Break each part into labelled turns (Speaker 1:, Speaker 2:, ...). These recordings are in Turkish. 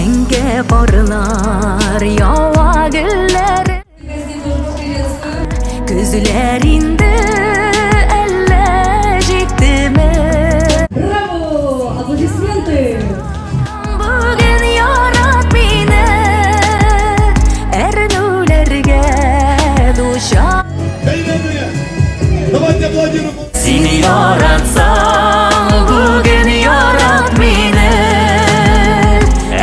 Speaker 1: Menga porlar yova gullari ko'zlaringda alla jetdimi?
Speaker 2: Bravo! Аплодисменты!
Speaker 1: Bugün yarat meni ernularga dushar.
Speaker 3: Давайте аплодируем.
Speaker 1: Seni yaratsam bugün yarat meni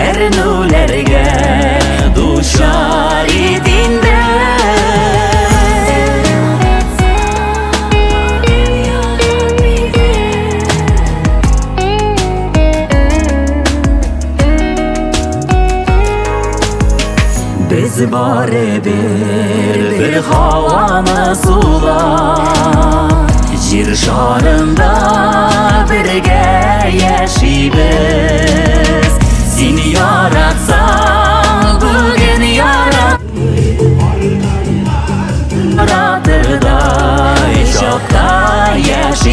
Speaker 1: ernularga dushar etingda. Biz bir havani suvlar Yer sharida birga yashaymiz. Seni yaratsam bugün yaratida shohda yashaymiz.